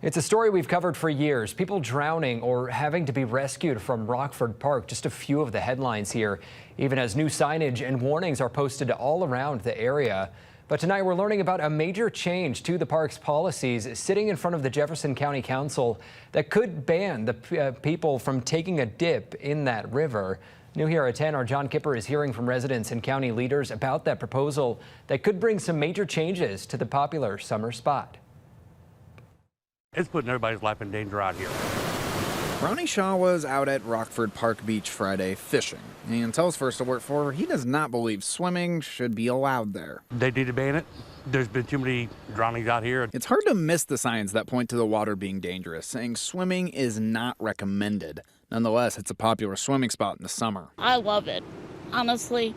It's a story we've covered for years. People drowning or having to be rescued from Rockford Park. Just a few of the headlines here, even as new signage and warnings are posted all around the area. But tonight we're learning about a major change to the park's policies sitting in front of the Jefferson County Council that could ban the people from taking a dip in that river. New here at 10, our John Kipper is hearing from residents and county leaders about that proposal that could bring some major changes to the popular summer spot. It's putting everybody's life in danger out here. Ronnie Shaw was out at Rockford Park Beach Friday fishing. And tells First Alert 4 he does not believe swimming should be allowed there. They need to ban it. There's been too many drownings out here. It's hard to miss the signs that point to the water being dangerous, saying swimming is not recommended. Nonetheless, it's a popular swimming spot in the summer. I love it. Honestly,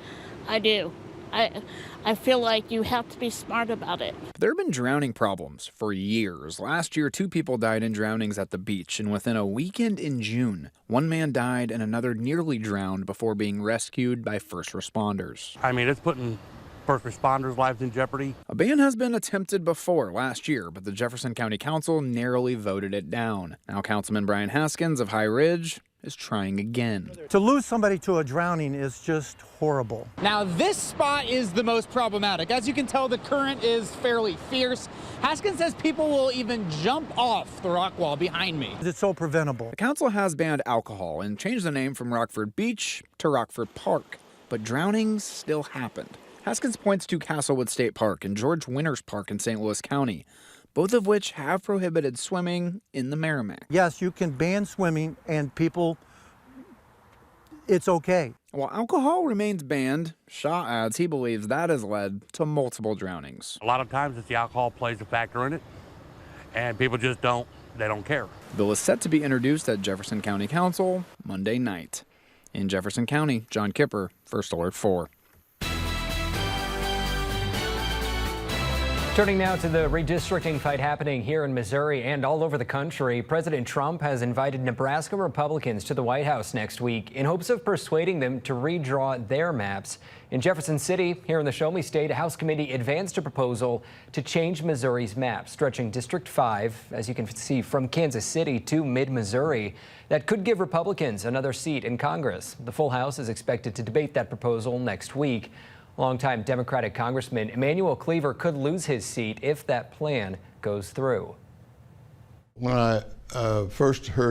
I do. I feel like you have to be smart about it. There have been drowning problems for years. Last year, 2 people died in drownings at the beach, and within a weekend in June, 1 man died and another nearly drowned before being rescued by first responders. I mean, it's putting first responders' lives in jeopardy. A ban has been attempted before last year, but the Jefferson County Council narrowly voted it down. Now, Councilman Brian Haskins of High Ridge is trying again. To lose somebody to a drowning is just horrible. Now this spot is the most problematic. As you can tell, the current is fairly fierce. Haskins says people will even jump off the rock wall behind me. It's so preventable. The council has banned alcohol and changed the name from Rockford Beach to Rockford Park, but drownings still happened. Haskins points to Castlewood State Park and George Winters Park in St. Louis County, both of which have prohibited swimming in the Merrimack. Yes, you can ban swimming and people, it's okay. While alcohol remains banned, Shaw adds he believes that has led to multiple drownings. A lot of times it's the alcohol plays a factor in it, and people just don't care. The bill is set to be introduced at Jefferson County Council Monday night. In Jefferson County, John Kipper, First Alert 4. Turning now to the redistricting fight happening here in Missouri and all over the country. President Trump has invited Nebraska Republicans to the White House next week in hopes of persuading them to redraw their maps. In Jefferson City, here in the Show Me State, a House committee advanced a proposal to change Missouri's map, stretching District 5, as you can see, from Kansas City to mid-Missouri. That could give Republicans another seat in Congress. The full House is expected to debate that proposal next week. Longtime Democratic Congressman Emanuel Cleaver could lose his seat if that plan goes through. When I first heard